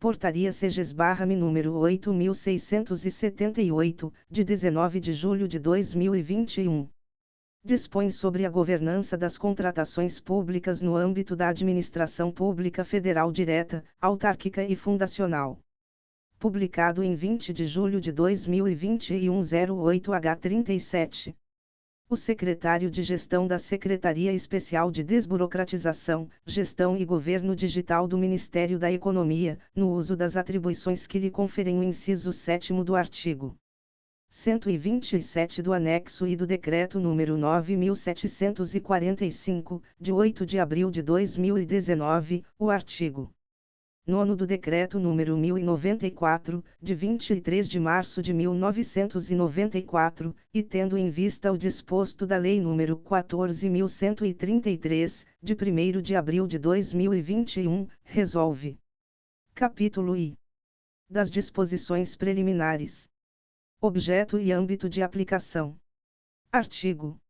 Portaria CGES-ME número 8.678, de 19 de julho de 2021. Dispõe sobre a governança das contratações públicas no âmbito da administração pública federal direta, autárquica e fundacional. Publicado em 20 de julho de 2021, 08H37. O secretário de Gestão da Secretaria Especial de Desburocratização, Gestão e Governo Digital do Ministério da Economia, no uso das atribuições que lhe conferem o inciso 7º do artigo 127 do anexo I do Decreto número 9.745, de 8 de abril de 2019, o artigo 9º do Decreto número 1094, de 23 de março de 1994, e tendo em vista o disposto da Lei número 14.133, de 1º de abril de 2021, resolve. Capítulo I. Das disposições preliminares. Objeto e âmbito de aplicação. Artigo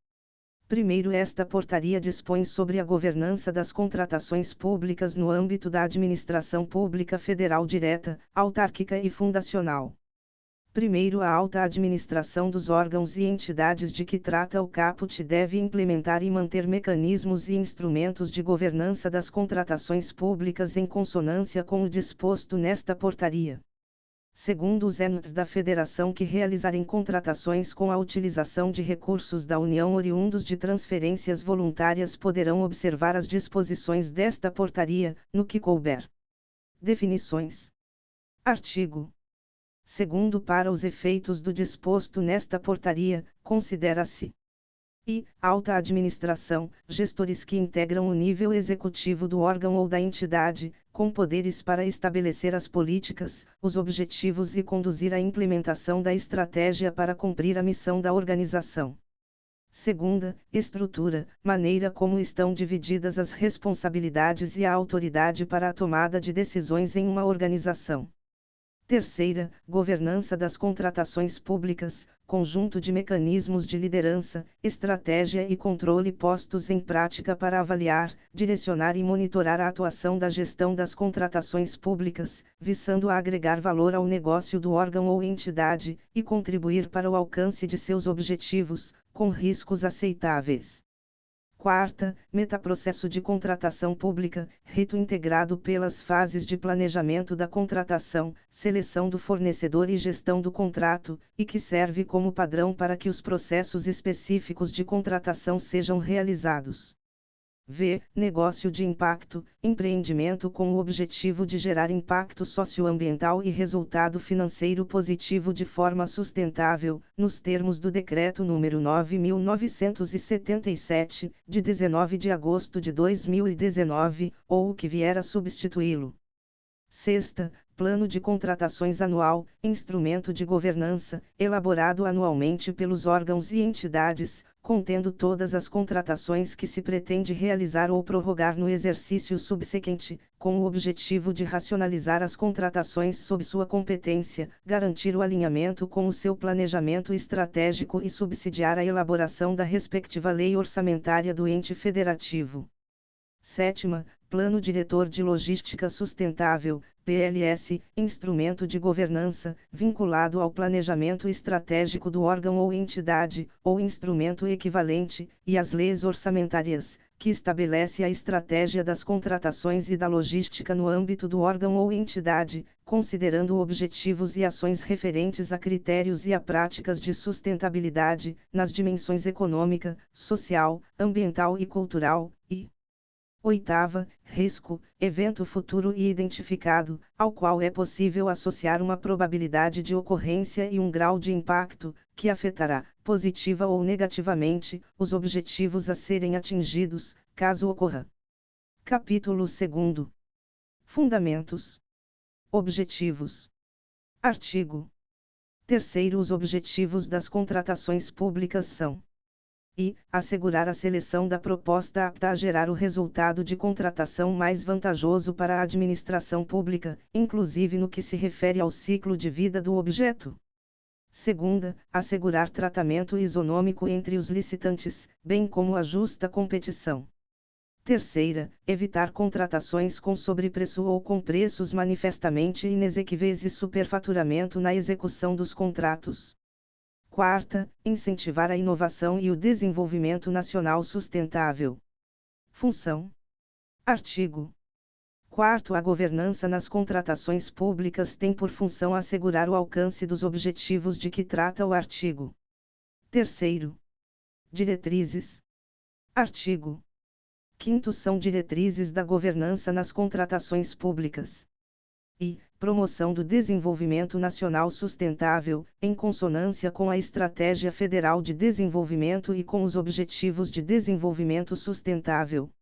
1º. Esta portaria dispõe sobre a governança das contratações públicas no âmbito da administração pública federal direta, autárquica e fundacional. 1º. A alta administração dos órgãos e entidades de que trata o caput deve implementar e manter mecanismos e instrumentos de governança das contratações públicas em consonância com o disposto nesta portaria. Segundo os entes da Federação que realizarem contratações com a utilização de recursos da União oriundos de transferências voluntárias poderão observar as disposições desta portaria, no que couber. Definições. Artigo 2º. Para os efeitos do disposto nesta portaria, considera-se I. Alta administração, gestores que integram o nível executivo do órgão ou da entidade, com poderes para estabelecer as políticas, os objetivos e conduzir a implementação da estratégia para cumprir a missão da organização. 2ª, estrutura, maneira como estão divididas as responsabilidades e a autoridade para a tomada de decisões em uma organização. 3ª, governança das contratações públicas, conjunto de mecanismos de liderança, estratégia e controle postos em prática para avaliar, direcionar e monitorar a atuação da gestão das contratações públicas, visando a agregar valor ao negócio do órgão ou entidade, e contribuir para o alcance de seus objetivos, com riscos aceitáveis. 4ª, metaprocesso de contratação pública, rito integrado pelas fases de planejamento da contratação, seleção do fornecedor e gestão do contrato, e que serve como padrão para que os processos específicos de contratação sejam realizados. V. Negócio de impacto, empreendimento com o objetivo de gerar impacto socioambiental e resultado financeiro positivo de forma sustentável, nos termos do Decreto número 9.977, de 19 de agosto de 2019, ou o que vier a substituí-lo. 6ª, Plano de Contratações Anual, instrumento de governança, elaborado anualmente pelos órgãos e entidades, contendo todas as contratações que se pretende realizar ou prorrogar no exercício subsequente, com o objetivo de racionalizar as contratações sob sua competência, garantir o alinhamento com o seu planejamento estratégico e subsidiar a elaboração da respectiva lei orçamentária do ente federativo. 7ª, Plano Diretor de Logística Sustentável, PLS, instrumento de governança, vinculado ao planejamento estratégico do órgão ou entidade, ou instrumento equivalente, e às leis orçamentárias, que estabelece a estratégia das contratações e da logística no âmbito do órgão ou entidade, considerando objetivos e ações referentes a critérios e a práticas de sustentabilidade, nas dimensões econômica, social, ambiental e cultural, e 8ª, risco, evento futuro e identificado, ao qual é possível associar uma probabilidade de ocorrência e um grau de impacto, que afetará, positiva ou negativamente, os objetivos a serem atingidos, caso ocorra. Capítulo 2º. Fundamentos. Objetivos. Artigo 3º. Os objetivos das contratações públicas são: I. Assegurar a seleção da proposta apta a gerar o resultado de contratação mais vantajoso para a administração pública, inclusive no que se refere ao ciclo de vida do objeto. 2ª, assegurar tratamento isonômico entre os licitantes, bem como a justa competição. Terceira, evitar contratações com sobrepreço ou com preços manifestamente inexequíveis e superfaturamento na execução dos contratos. Quarta, incentivar a inovação e o desenvolvimento nacional sustentável. Função. Artigo 4º. A governança nas contratações públicas tem por função assegurar o alcance dos objetivos de que trata o artigo 3º. Diretrizes. Artigo 5º. São diretrizes da governança nas contratações públicas. E promoção do desenvolvimento nacional sustentável, em consonância com a Estratégia Federal de Desenvolvimento e com os Objetivos de Desenvolvimento Sustentável.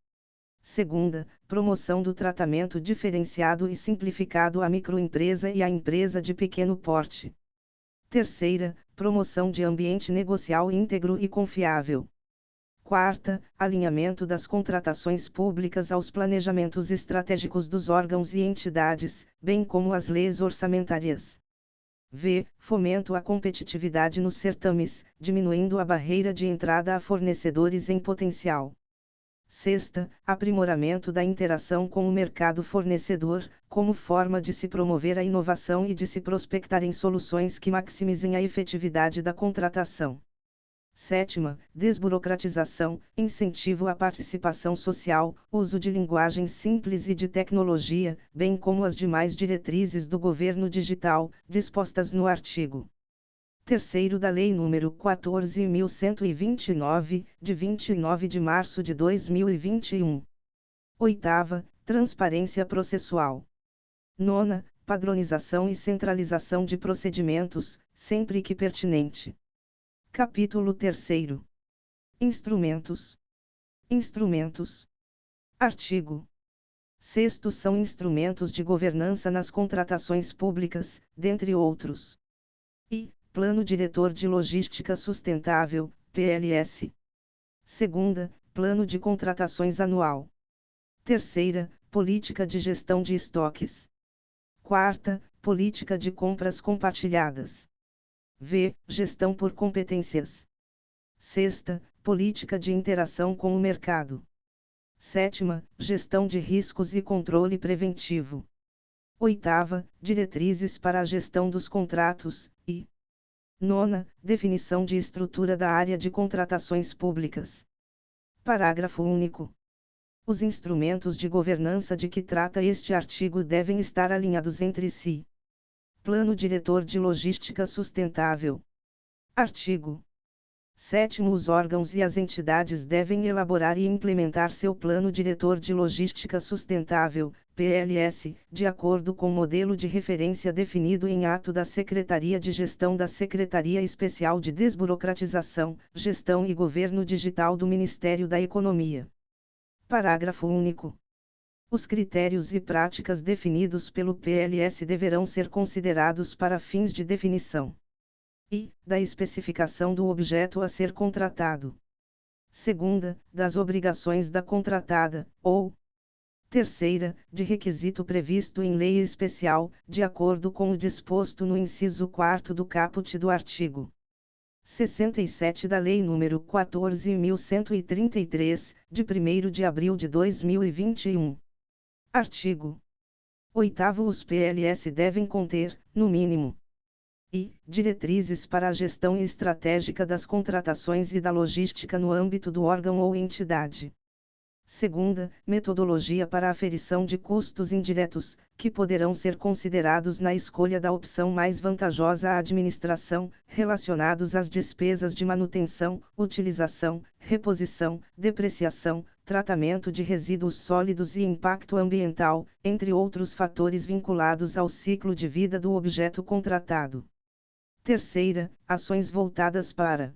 Segunda, promoção do tratamento diferenciado e simplificado à microempresa e à empresa de pequeno porte. Terceira, promoção de ambiente negocial íntegro e confiável. Quarta, alinhamento das contratações públicas aos planejamentos estratégicos dos órgãos e entidades, bem como às leis orçamentárias. V. Fomento à competitividade nos certames, diminuindo a barreira de entrada a fornecedores em potencial. Sexta, aprimoramento da interação com o mercado fornecedor, como forma de se promover a inovação e de se prospectar em soluções que maximizem a efetividade da contratação. Sétima, desburocratização, incentivo à participação social, uso de linguagem simples e de tecnologia, bem como as demais diretrizes do governo digital, dispostas no artigo 3º da Lei nº 14.129, de 29 de março de 2021. Oitava, transparência processual. Nona, padronização e centralização de procedimentos, sempre que pertinente. Capítulo 3º. Instrumentos. Instrumentos. Artigo 6º. São instrumentos de governança nas contratações públicas, dentre outros. I. Plano Diretor de Logística Sustentável, PLS. Segunda, Plano de Contratações Anual. Terceira, Política de Gestão de Estoques. Quarta, Política de Compras Compartilhadas. V. Gestão por competências. Sexta, Política de Interação com o Mercado. Sétima, Gestão de Riscos e Controle Preventivo. Oitava, Diretrizes para a Gestão dos Contratos, e nona, definição de estrutura da área de contratações públicas. Parágrafo único. Os instrumentos de governança de que trata este artigo devem estar alinhados entre si. Plano Diretor de Logística Sustentável. Artigo 7º. Os órgãos e as entidades devem elaborar e implementar seu Plano Diretor de Logística Sustentável, PLS, de acordo com modelo de referência definido em ato da Secretaria de Gestão da Secretaria Especial de Desburocratização, Gestão e Governo Digital do Ministério da Economia. Parágrafo único. Os critérios e práticas definidos pelo PLS deverão ser considerados para fins de definição e da especificação do objeto a ser contratado. Segunda, das obrigações da contratada, ou terceira, de requisito previsto em lei especial, de acordo com o disposto no inciso 4º do caput do artigo 67 da Lei nº 14.133, de 1º de abril de 2021. Artigo 8º. Os PLS devem conter, no mínimo, e diretrizes para a gestão estratégica das contratações e da logística no âmbito do órgão ou entidade. Segunda, metodologia para a aferição de custos indiretos, que poderão ser considerados na escolha da opção mais vantajosa à administração, relacionados às despesas de manutenção, utilização, reposição, depreciação, tratamento de resíduos sólidos e impacto ambiental, entre outros fatores vinculados ao ciclo de vida do objeto contratado. Terceira, ações voltadas para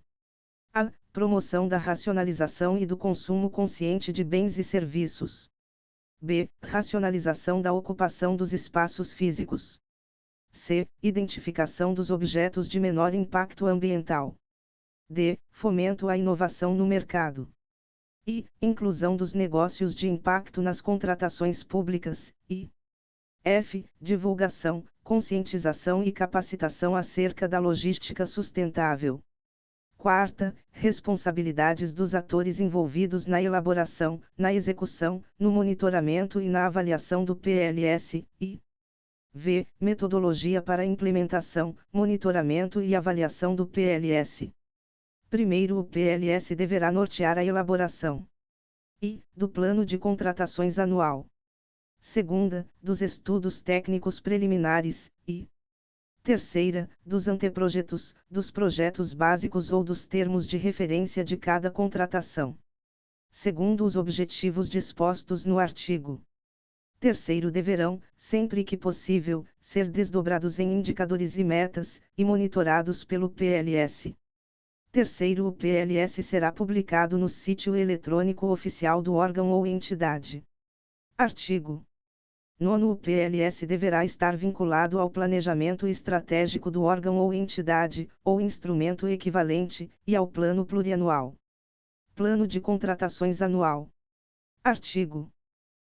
a promoção da racionalização e do consumo consciente de bens e serviços. B. Racionalização da ocupação dos espaços físicos. C. Identificação dos objetos de menor impacto ambiental. D. Fomento à inovação no mercado. E. Inclusão dos negócios de impacto nas contratações públicas. E. F. Divulgação, conscientização e capacitação acerca da logística sustentável. Quarta, responsabilidades dos atores envolvidos na elaboração, na execução, no monitoramento e na avaliação do PLS, e v. Metodologia para a implementação, monitoramento e avaliação do PLS. Primeiro, o PLS deverá nortear a elaboração do Plano de Contratações Anual. Segunda, dos estudos técnicos preliminares, e terceira, dos anteprojetos, dos projetos básicos ou dos termos de referência de cada contratação. Segundo os objetivos dispostos no artigo. Terceiro, deverão, sempre que possível, ser desdobrados em indicadores e metas, e monitorados pelo PLS. Terceiro, o PLS será publicado no sítio eletrônico oficial do órgão ou entidade. Artigo 9º. O PLS deverá estar vinculado ao planejamento estratégico do órgão ou entidade, ou instrumento equivalente, e ao plano plurianual. Plano de Contratações Anual. Artigo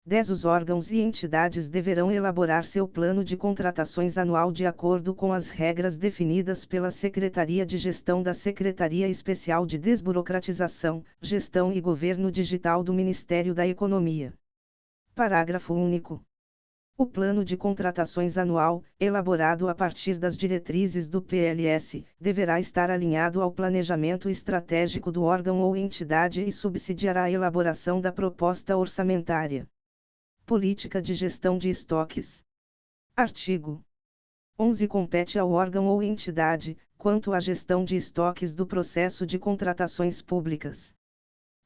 10. Os órgãos e entidades deverão elaborar seu plano de contratações anual de acordo com as regras definidas pela Secretaria de Gestão da Secretaria Especial de Desburocratização, Gestão e Governo Digital do Ministério da Economia. Parágrafo único. O plano de contratações anual, elaborado a partir das diretrizes do PLS, deverá estar alinhado ao planejamento estratégico do órgão ou entidade e subsidiará a elaboração da proposta orçamentária. Política de gestão de estoques. Artigo 11. Compete ao órgão ou entidade, quanto à gestão de estoques do processo de contratações públicas,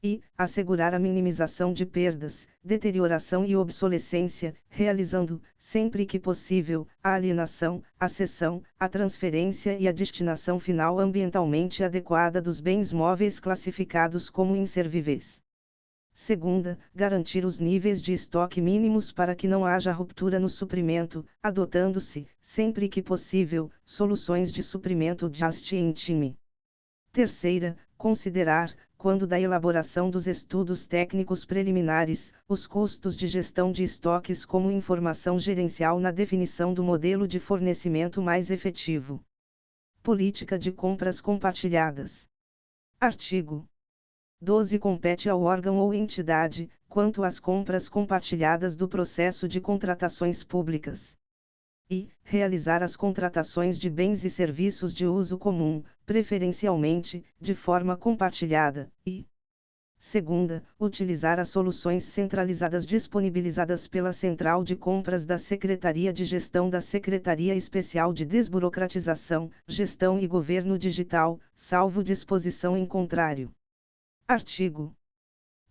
e assegurar a minimização de perdas, deterioração e obsolescência, realizando, sempre que possível, a alienação, a cessão, a transferência e a destinação final ambientalmente adequada dos bens móveis classificados como inservíveis. Segunda, garantir os níveis de estoque mínimos para que não haja ruptura no suprimento, adotando-se, sempre que possível, soluções de suprimento just in time. Terceira, considerar, quando da elaboração dos estudos técnicos preliminares, os custos de gestão de estoques como informação gerencial na definição do modelo de fornecimento mais efetivo. Política de compras compartilhadas. Artigo 12. Compete ao órgão ou entidade, quanto às compras compartilhadas do processo de contratações públicas, e realizar as contratações de bens e serviços de uso comum, preferencialmente, de forma compartilhada, e segunda, utilizar as soluções centralizadas disponibilizadas pela Central de Compras da Secretaria de Gestão da Secretaria Especial de Desburocratização, Gestão e Governo Digital, salvo disposição em contrário. Artigo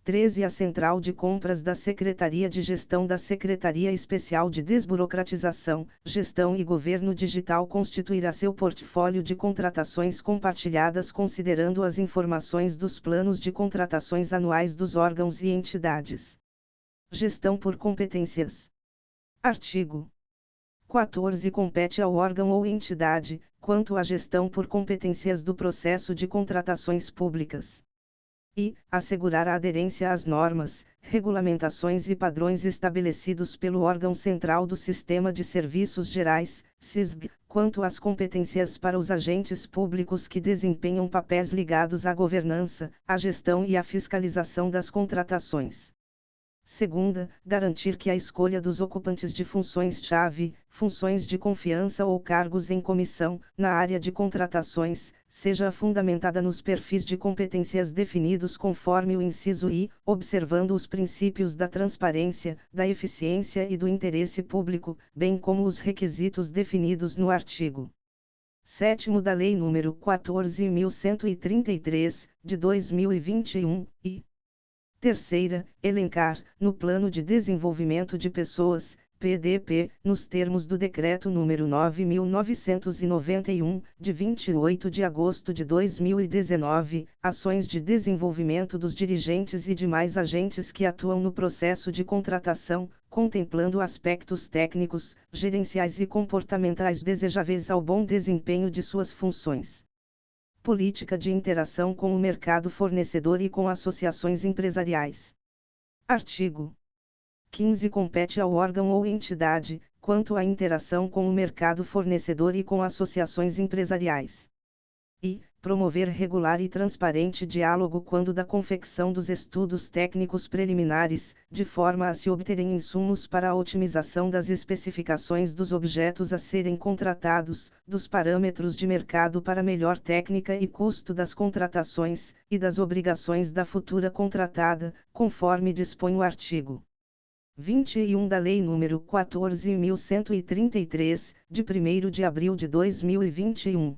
13. A Central de Compras da Secretaria de Gestão da Secretaria Especial de Desburocratização, Gestão e Governo Digital constituirá seu portfólio de contratações compartilhadas considerando as informações dos planos de contratações anuais dos órgãos e entidades. Gestão por competências. Artigo 14. Compete ao órgão ou entidade, quanto à gestão por competências do processo de contratações públicas, e assegurar a aderência às normas, regulamentações e padrões estabelecidos pelo órgão central do Sistema de Serviços Gerais, SISG, quanto às competências para os agentes públicos que desempenham papéis ligados à governança, à gestão e à fiscalização das contratações. Segunda, garantir que a escolha dos ocupantes de funções-chave, funções de confiança ou cargos em comissão, na área de contratações, seja fundamentada nos perfis de competências definidos conforme o inciso I, observando os princípios da transparência, da eficiência e do interesse público, bem como os requisitos definidos no artigo 7º da Lei nº 14.133, de 2021, e terceira, elencar, no Plano de Desenvolvimento de Pessoas, PDP, nos termos do Decreto nº 9.991, de 28 de agosto de 2019, ações de desenvolvimento dos dirigentes e demais agentes que atuam no processo de contratação, contemplando aspectos técnicos, gerenciais e comportamentais desejáveis ao bom desempenho de suas funções. Política de interação com o mercado fornecedor e com associações empresariais. Artigo 15. Compete ao órgão ou entidade, quanto à interação com o mercado fornecedor e com associações empresariais, e promover regular e transparente diálogo quando da confecção dos estudos técnicos preliminares, de forma a se obterem insumos para a otimização das especificações dos objetos a serem contratados, dos parâmetros de mercado para melhor técnica e custo das contratações, e das obrigações da futura contratada, conforme dispõe o artigo 21 da Lei nº 14.133, de 1º de abril de 2021.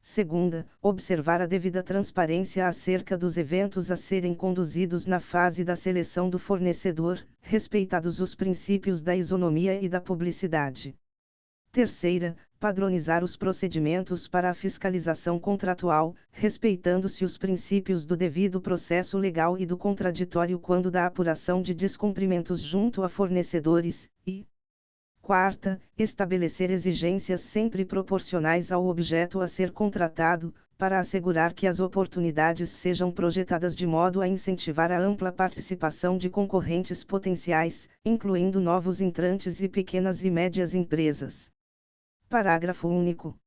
Segunda, observar a devida transparência acerca dos eventos a serem conduzidos na fase da seleção do fornecedor, respeitados os princípios da isonomia e da publicidade. Terceira, padronizar os procedimentos para a fiscalização contratual, respeitando-se os princípios do devido processo legal e do contraditório quando da apuração de descumprimentos junto a fornecedores, e quarta, estabelecer exigências sempre proporcionais ao objeto a ser contratado, para assegurar que as oportunidades sejam projetadas de modo a incentivar a ampla participação de concorrentes potenciais, incluindo novos entrantes e pequenas e médias empresas. Parágrafo único.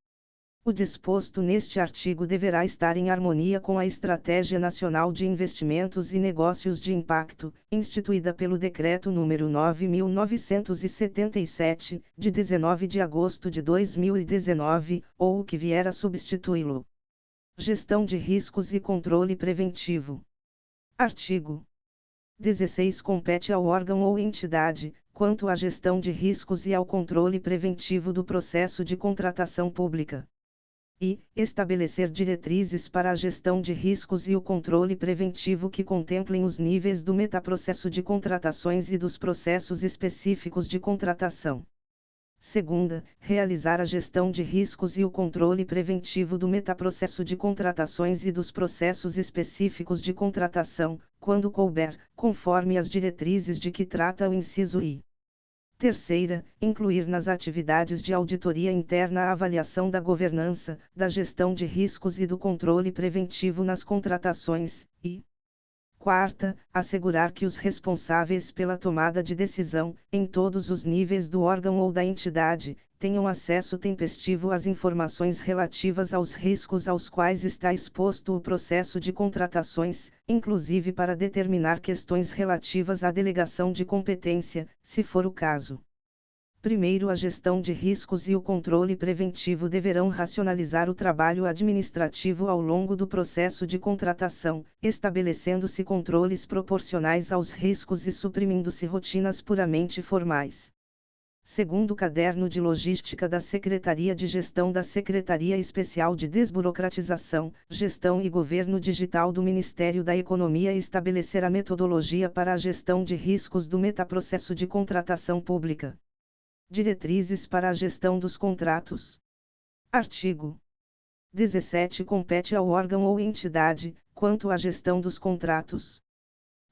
O disposto neste artigo deverá estar em harmonia com a Estratégia Nacional de Investimentos e Negócios de Impacto, instituída pelo Decreto nº 9.977, de 19 de agosto de 2019, ou o que vier a substituí-lo. Gestão de riscos e controle preventivo. Artigo 16. Compete ao órgão ou entidade, quanto à gestão de riscos e ao controle preventivo do processo de contratação pública, e estabelecer diretrizes para a gestão de riscos e o controle preventivo que contemplem os níveis do metaprocesso de contratações e dos processos específicos de contratação. Segunda, realizar a gestão de riscos e o controle preventivo do metaprocesso de contratações e dos processos específicos de contratação, quando couber, conforme as diretrizes de que trata o inciso I. Terceira, incluir nas atividades de auditoria interna a avaliação da governança, da gestão de riscos e do controle preventivo nas contratações, e quarta, assegurar que os responsáveis pela tomada de decisão, em todos os níveis do órgão ou da entidade, tenham acesso tempestivo às informações relativas aos riscos aos quais está exposto o processo de contratações, inclusive para determinar questões relativas à delegação de competência, se for o caso. Primeiro, a gestão de riscos e o controle preventivo deverão racionalizar o trabalho administrativo ao longo do processo de contratação, estabelecendo-se controles proporcionais aos riscos e suprimindo-se rotinas puramente formais. Segundo, caderno de logística da Secretaria de Gestão da Secretaria Especial de Desburocratização, Gestão e Governo Digital do Ministério da Economia estabelecer a metodologia para a gestão de riscos do metaprocesso de contratação pública. Diretrizes para a gestão dos contratos. Artigo 17. Compete ao órgão ou entidade, quanto à gestão dos contratos,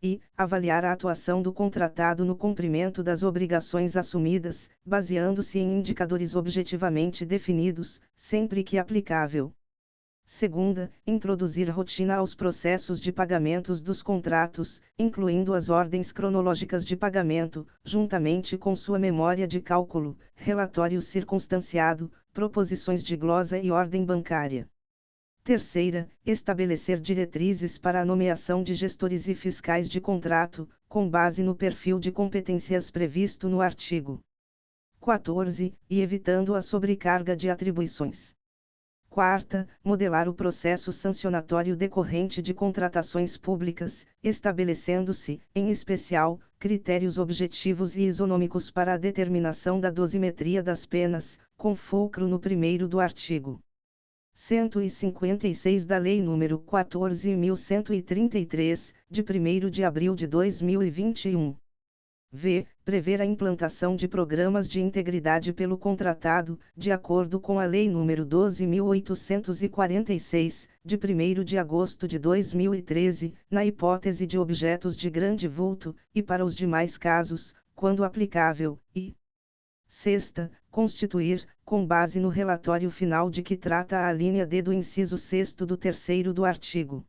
e avaliar a atuação do contratado no cumprimento das obrigações assumidas, baseando-se em indicadores objetivamente definidos, sempre que aplicável. Segunda, introduzir rotina aos processos de pagamentos dos contratos, incluindo as ordens cronológicas de pagamento, juntamente com sua memória de cálculo, relatório circunstanciado, proposições de glosa e ordem bancária. Terceira, estabelecer diretrizes para a nomeação de gestores e fiscais de contrato, com base no perfil de competências previsto no artigo 14, e evitando a sobrecarga de atribuições. Quarta, modelar o processo sancionatório decorrente de contratações públicas, estabelecendo-se, em especial, critérios objetivos e isonômicos para a determinação da dosimetria das penas, com fulcro no primeiro do artigo 156 da Lei nº 14.133, de 1º de abril de 2021. V. Prever a implantação de programas de integridade pelo contratado, de acordo com a Lei nº 12.846, de 1º de agosto de 2013, na hipótese de objetos de grande vulto, e para os demais casos, quando aplicável, e sexta, constituir, com base no relatório final de que trata a alínea D do inciso 6º do 3º do artigo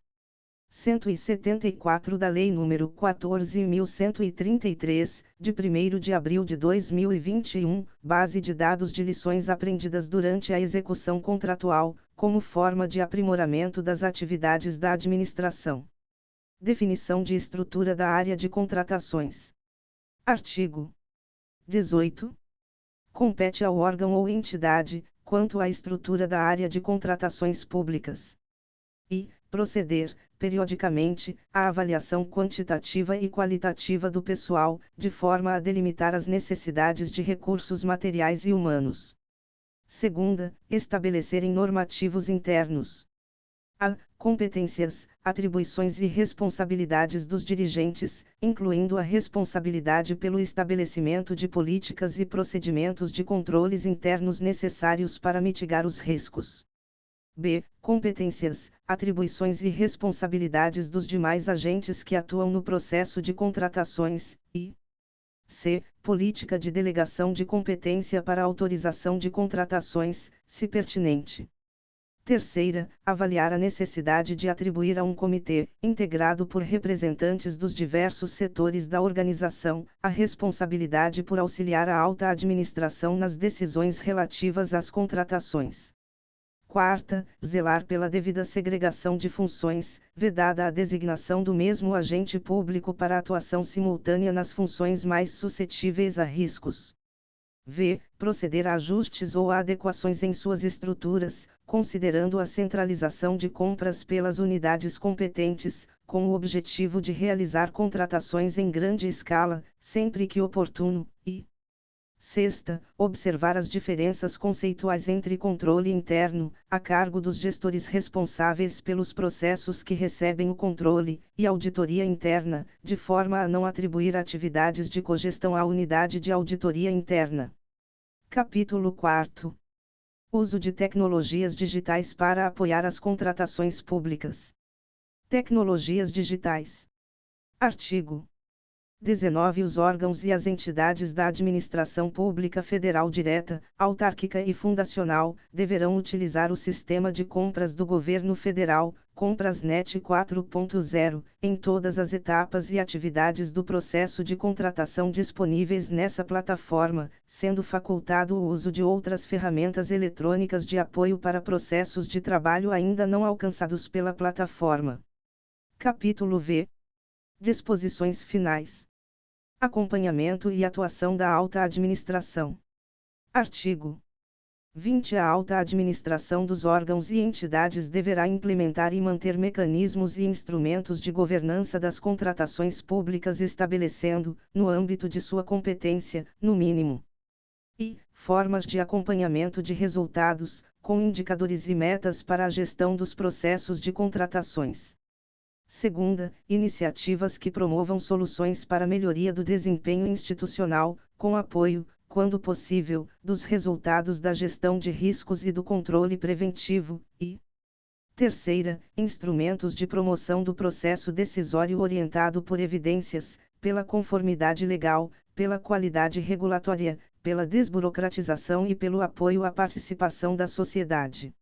174 da Lei nº 14.133, de 1º de abril de 2021, base de dados de lições aprendidas durante a execução contratual, como forma de aprimoramento das atividades da administração. Definição de estrutura da área de contratações. Artigo 18. Compete ao órgão ou entidade, quanto à estrutura da área de contratações públicas, e proceder, periodicamente, à avaliação quantitativa e qualitativa do pessoal, de forma a delimitar as necessidades de recursos materiais e humanos. Segunda, estabelecerem normativos internos. A. Competências, atribuições e responsabilidades dos dirigentes, incluindo a responsabilidade pelo estabelecimento de políticas e procedimentos de controles internos necessários para mitigar os riscos. B. Competências, atribuições e responsabilidades dos demais agentes que atuam no processo de contratações, e C. Política de delegação de competência para autorização de contratações, se pertinente. Terceira, avaliar a necessidade de atribuir a um comitê, integrado por representantes dos diversos setores da organização, a responsabilidade por auxiliar a alta administração nas decisões relativas às contratações. Quarta, zelar pela devida segregação de funções, vedada a designação do mesmo agente público para atuação simultânea nas funções mais suscetíveis a riscos. V. Proceder a ajustes ou a adequações em suas estruturas, considerando a centralização de compras pelas unidades competentes, com o objetivo de realizar contratações em grande escala, sempre que oportuno, e sexta, observar as diferenças conceituais entre controle interno, a cargo dos gestores responsáveis pelos processos que recebem o controle, e auditoria interna, de forma a não atribuir atividades de cogestão à unidade de auditoria interna. Capítulo 4. Uso de tecnologias digitais para apoiar as contratações públicas. Tecnologias digitais. Artigo 19. Os órgãos e as entidades da administração pública federal direta, autárquica e fundacional, deverão utilizar o sistema de compras do governo federal, Compras.net 4.0, em todas as etapas e atividades do processo de contratação disponíveis nessa plataforma, sendo facultado o uso de outras ferramentas eletrônicas de apoio para processos de trabalho ainda não alcançados pela plataforma. Capítulo V. Disposições finais. Acompanhamento e atuação da alta administração. Artigo 20. A alta administração dos órgãos e entidades deverá implementar e manter mecanismos e instrumentos de governança das contratações públicas estabelecendo, no âmbito de sua competência, no mínimo, e formas de acompanhamento de resultados, com indicadores e metas para a gestão dos processos de contratações. Segunda, iniciativas que promovam soluções para melhoria do desempenho institucional, com apoio, quando possível, dos resultados da gestão de riscos e do controle preventivo, e terceira, instrumentos de promoção do processo decisório orientado por evidências, pela conformidade legal, pela qualidade regulatória, pela desburocratização e pelo apoio à participação da sociedade.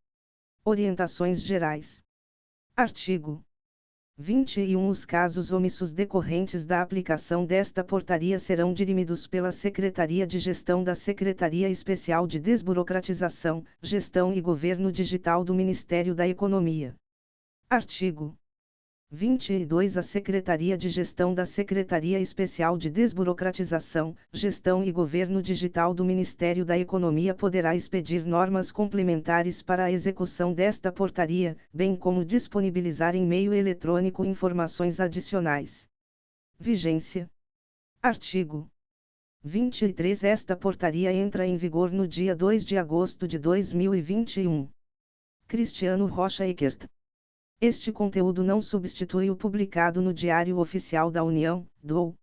Orientações gerais. Artigo 21. Os casos omissos decorrentes da aplicação desta portaria serão dirimidos pela Secretaria de Gestão da Secretaria Especial de Desburocratização, Gestão e Governo Digital do Ministério da Economia. Artigo 22. A Secretaria de Gestão da Secretaria Especial de Desburocratização, Gestão e Governo Digital do Ministério da Economia poderá expedir normas complementares para a execução desta portaria, bem como disponibilizar em meio eletrônico informações adicionais. Vigência. Artigo 23. Esta portaria entra em vigor no dia 2 de agosto de 2021. Cristiano Rocha Eckert. Este conteúdo não substitui o publicado no Diário Oficial da União, DOU.